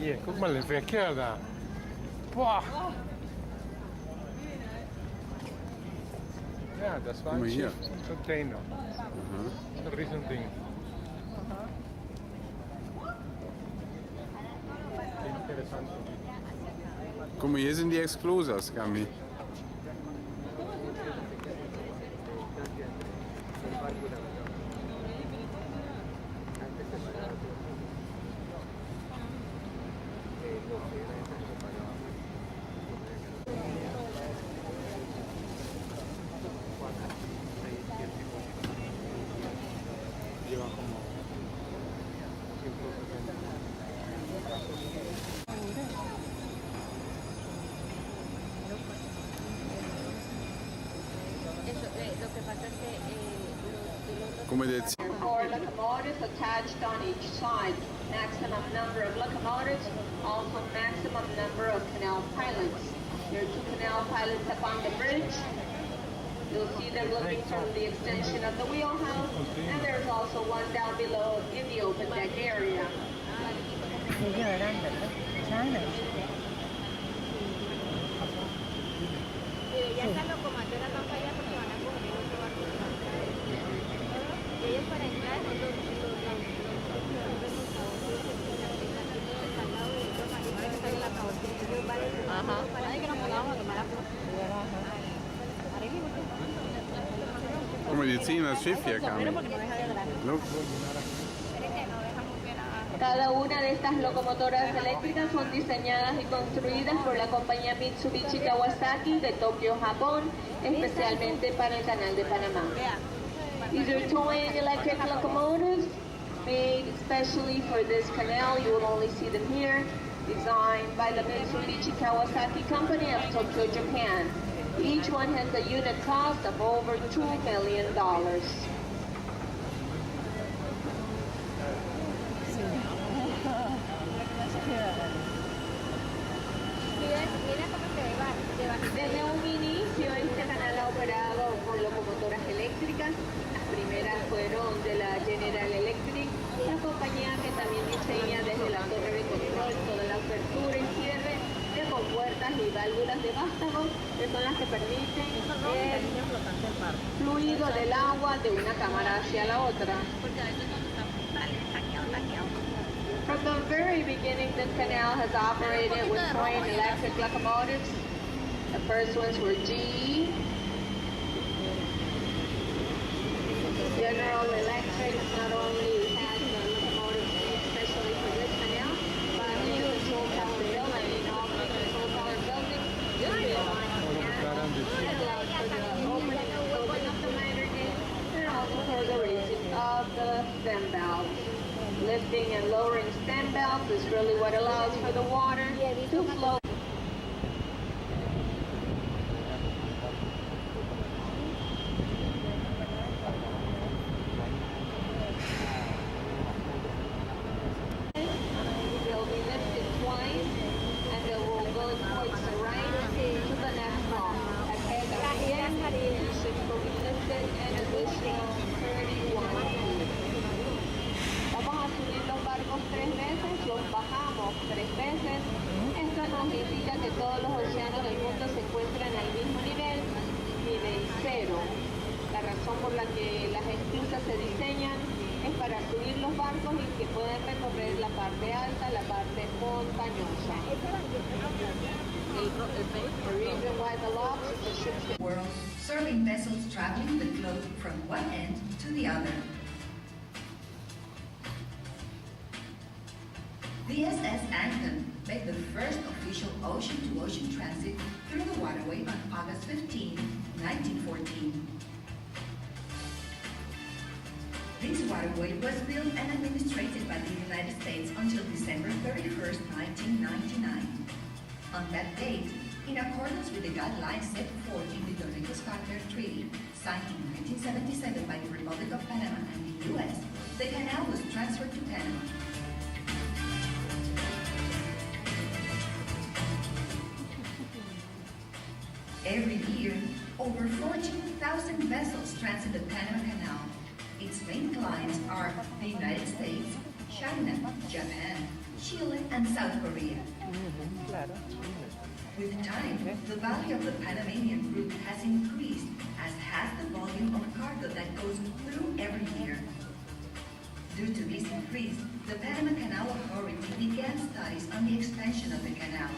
Yeah, guck mal, der Verkehr da. Boah. Ja, das war ein Schiff, ein Container. Ein Riesending. Interessant. Guck mal, hier sind die Exclusas, Gami. Come decía. 4 locomotives attached on each side. Maximum number of locomotives, also maximum number of canal pilots. There are 2 canal pilots up on the bridge. You'll see them looking from the extension of the wheelhouse, and there's also one down below in the open deck area. Come decía, Swift hier, Gami. Look. Cada una de estas locomotoras eléctricas son diseñadas y construidas por la compañía Mitsubishi Kawasaki de Tokio, Japón, especialmente para el Canal de Panamá. These are twin electric locomotives made especially for this canal. You will only see them here, designed by the Mitsubishi Kawasaki Company of Tokyo, Japan. Each one has a unit cost of over $2 million. Desde un inicio este canal ha operado con locomotoras eléctricas. Las primeras fueron de la General Electric, la compañía que también diseña desde la torre de control toda la apertura y cierre de compuertas y válvulas de vástago, que son las que permiten el fluido del agua de una cámara hacia la otra. From the very beginning, this canal has operated with twin electric locomotives. The first ones were GE, General Electric. Not only has the locomotives especially for this canal, but in the control tower building, in all the control tower buildings, this allows for the opening and closing of the miter gate, and also for the raising of the stem valves. Lifting and lowering stem valves is really what allows for the water to flow. They'll be lifted twice, and they will go towards the right to the next wall. Again, the ship will be lifted an additional 31 feet. Vamos a subir los barcos 3 veces, los bajamos 3 veces. Esto nos indica que todos los océanos del mundo se encuentran al mismo nivel 0. La razón por la que las esclusas se diseñan es para subir los barcos y que puedan recorrer la parte alta, la parte montañosa. The reason why the locks of the ships world, serving vessels traveling the globe from one end to the other. The SS Anthem made the first official ocean-to-ocean transit through the waterway on August 15, 1914. This waterway was built and administered by the United States until December 31, 1999. On that date, in accordance with the guidelines set forth in the Torrijos-Carter Treaty, signed in 1977 by the Republic of Panama and the U.S., the canal was transferred to Panama. Every year, over 14,000 vessels transit the Panama Canal. Its main clients are the United States, China, Japan, Chile, and South Korea. Claro. With time, the value of the Panamanian route has increased, as has the volume of cargo that goes through every year. Due to this increase, the Panama Canal Authority began studies on the expansion of the canal.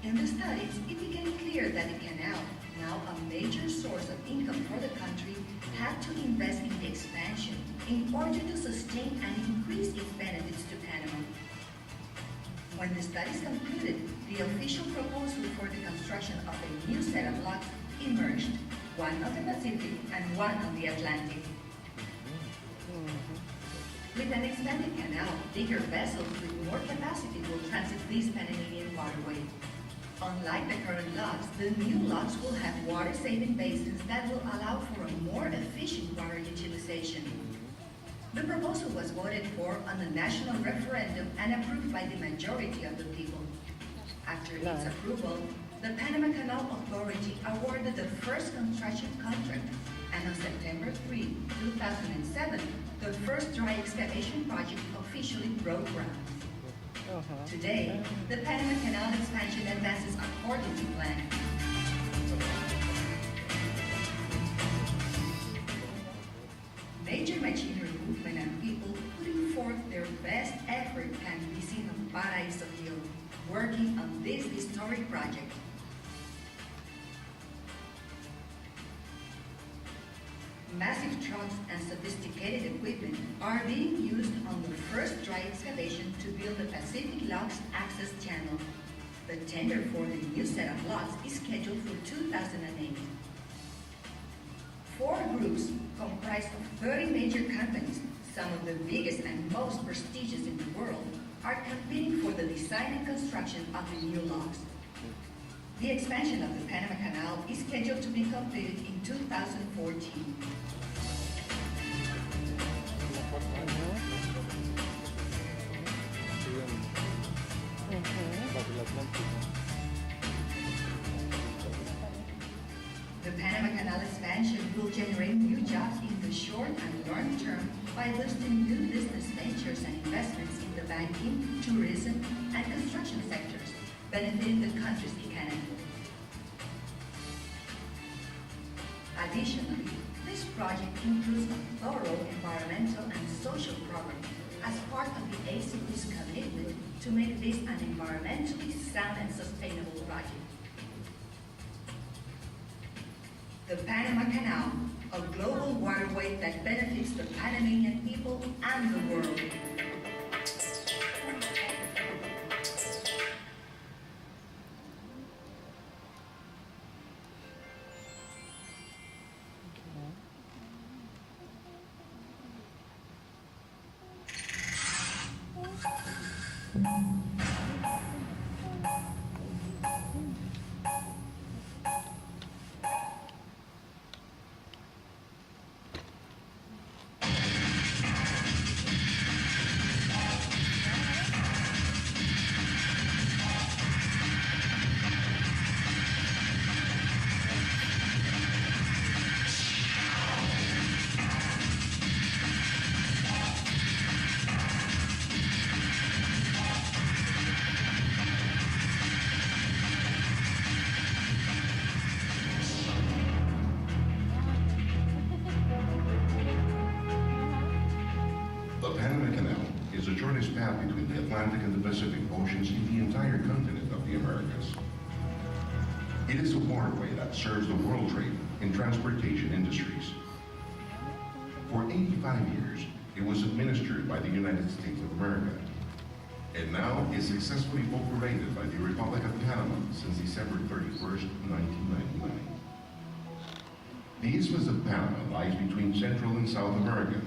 In the studies, it became clear that the canal, now a major source of income for the country, had to invest in the expansion in order to sustain and increase its benefits to Panama. When the studies concluded, the official proposal for the construction of a new set of locks emerged, one on the Pacific and one on the Atlantic. With an expanded canal, bigger vessels with more capacity will transit this Panamanian waterway. Unlike the current locks, the new locks will have water-saving basins that will allow for a more efficient water utilization. The proposal was voted for on a national referendum and approved by the majority of the people. After its approval, the Panama Canal Authority awarded the first construction contract, and on September 3, 2007, the first dry excavation project officially broke ground. Today, the Panama Canal expansion advances according to plan. Major machinery movement and people putting forth their best effort can be seen on Paraíso Hill, working on this historic project. Massive trucks and sophisticated equipment are being used on the first dry excavation to build the Pacific Locks Access Channel. The tender for the new set of locks is scheduled for 2008. 4 groups comprised of 30 major companies, some of the biggest and most prestigious in the world, are competing for the design and construction of the new locks. The expansion of the Panama Canal is scheduled to be completed in 2014. The Panama Canal expansion will generate new jobs in the short and long term by boosting new business ventures and investments in the banking, tourism, and construction sectors, benefiting the country's economy. Additionally, this project includes a thorough environmental and social program as part of the ACP's commitment to make this an environmentally sound and sustainable project. The Panama Canal, a global waterway that benefits the Panamanian people and the world. The shortest path between the Atlantic and the Pacific Oceans in the entire continent of the Americas. It is a waterway that serves the world trade and transportation industries. For 85 years, it was administered by the United States of America, and now is successfully operated by the Republic of Panama since December 31st, 1999. The Isthmus of Panama lies between Central and South America.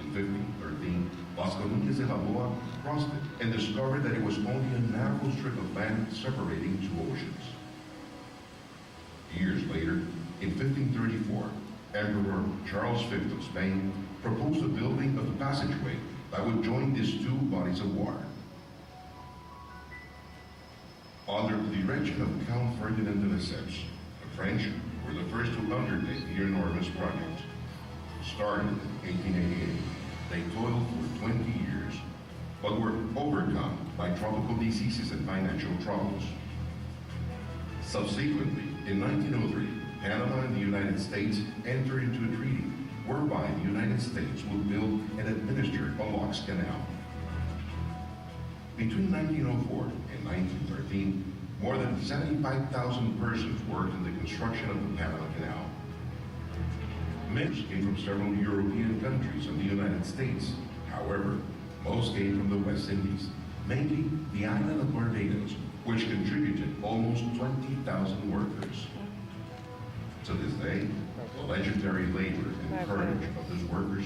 In 1513, Vasco Núñez de Balboa crossed it and discovered that it was only a narrow strip of land separating 2 oceans. Years later, in 1534, Emperor Charles V of Spain proposed the building of a passageway that would join these 2 bodies of water. Under the direction of Count Ferdinand de Lesseps, the French were the first to undertake the enormous project. Started in 1888, they toiled for 20 years, but medical diseases and financial troubles. Subsequently, in 1903, Panama and the United States entered into a treaty whereby the United States would build and administer a locks canal. Between 1904 and 1913, more than 75,000 persons worked in the construction of the Panama Canal. Members came from several European countries and the United States. However, most came from the West Indies, mainly the island of Barbados, which contributed almost 20,000 workers. To this day, the legendary labor and courage of these workers,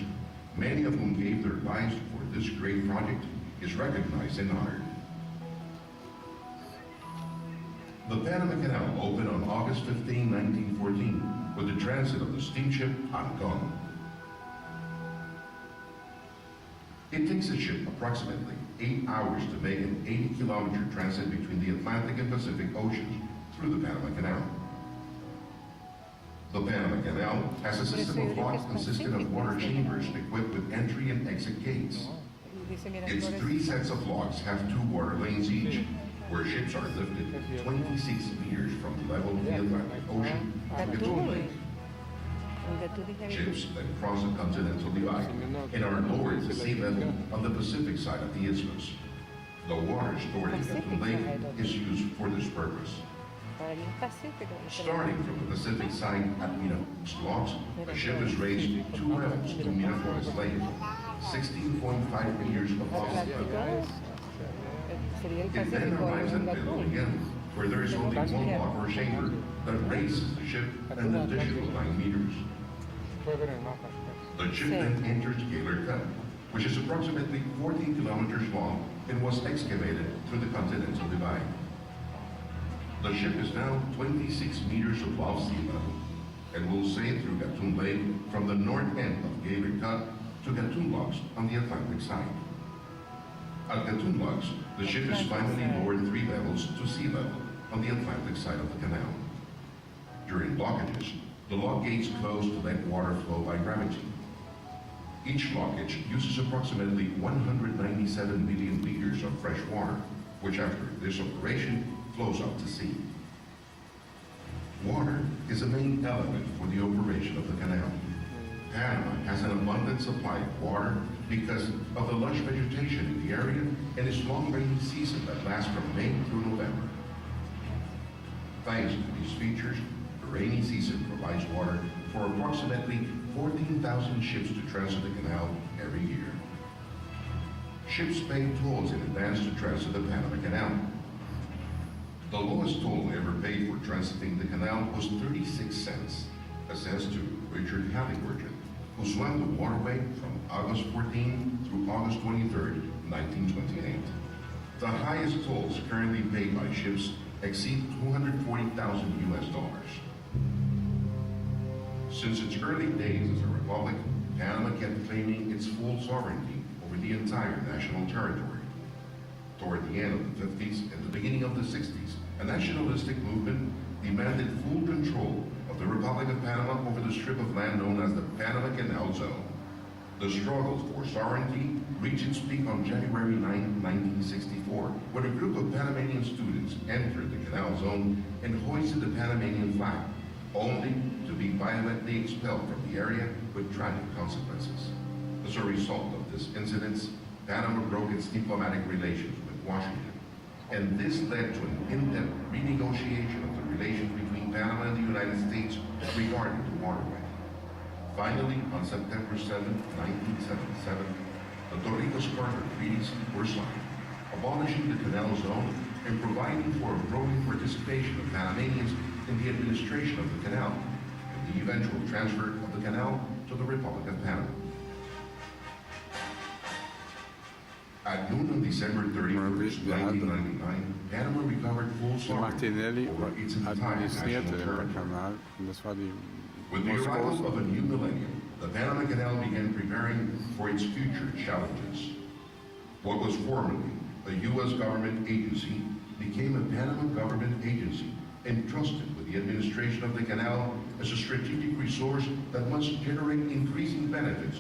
many of whom gave their lives for this great project, is recognized and honored. The Panama Canal opened on August 15, 1914, with the transit of the steamship Ancon. It takes a ship approximately 8 hours to make an 80-kilometer transit between the Atlantic and Pacific Oceans through the Panama Canal. The Panama Canal has a system of locks consisting of water chambers equipped with entry and exit gates. Its 3 sets of locks have 2 water lanes each, where ships are lifted 26 meters from the level of the Atlantic Ocean to Gatun Lake. Ships then cross the continental divide and are lowered to sea level on the Pacific side of the isthmus. The water stored in Gatun Lake is used for this purpose. Starting from the Pacific side at Miraflores locks, the ship is raised 2 levels to Miraflores Lake, 16.5 meters above sea level. It then arrives at Pedro again, where there is only 1 lock or chamber that raises the ship an additional 9 meters. The ship then enters Gaylor Cut, which is approximately 14 kilometers long and was excavated through the continental divide. The ship is now 26 meters above sea level and will sail through Gatun Lake from the north end of Gaylor Cut to Gatun Locks on the Atlantic side. At Gatun Locks, the ship is finally lowered 3 levels to sea level on the Atlantic side of the canal. During blockages, the lock gates close to let water flow by gravity. Each blockage uses approximately 197 million liters of fresh water, which after this operation flows out to sea. Water is a main element for the operation of the canal. Panama has an abundant supply of water because of the lush vegetation in the area and its long rainy season that lasts from May through November. Thanks to these features, the rainy season provides water for approximately 14,000 ships to transit the canal every year. Ships pay tolls in advance to transit the Panama Canal. The lowest toll ever paid for transiting the canal was 36 cents, assessed to Richard Halliburton, who swam the waterway from August 14 through August 23, 1928. The highest tolls currently paid by ships exceed $240,000 US. Since its early days as a republic, Panama kept claiming its full sovereignty over the entire national territory. Toward the end of the 50s and the beginning of the 60s, a nationalistic movement demanded full control of the Republic of Panama over the strip of land known as the Panama Canal Zone. The struggle for sovereignty reached its peak on January 9, 1964, when a group of Panamanian students entered the canal zone and hoisted the Panamanian flag, only to be violently expelled from the area with tragic consequences. As a result of this incident, Panama broke its diplomatic relations with Washington, and this led to an in-depth renegotiation of the relations between Panama and the United States regarding the waterway. Finally, on September 7, 1977, the Torrijos-Carter treaties were signed, abolishing the canal zone and providing for a growing participation of Panamanians in the administration of the canal and the eventual transfer of the canal to the Republic of Panama. At noon on December 31st, 1999, Panama recovered full sovereignty over its entire national territory. With the arrival of a new millennium, the Panama Canal began preparing for its future challenges. What was formerly a U.S. government agency became a Panama government agency entrusted with the administration of the canal as a strategic resource that must generate increasing benefits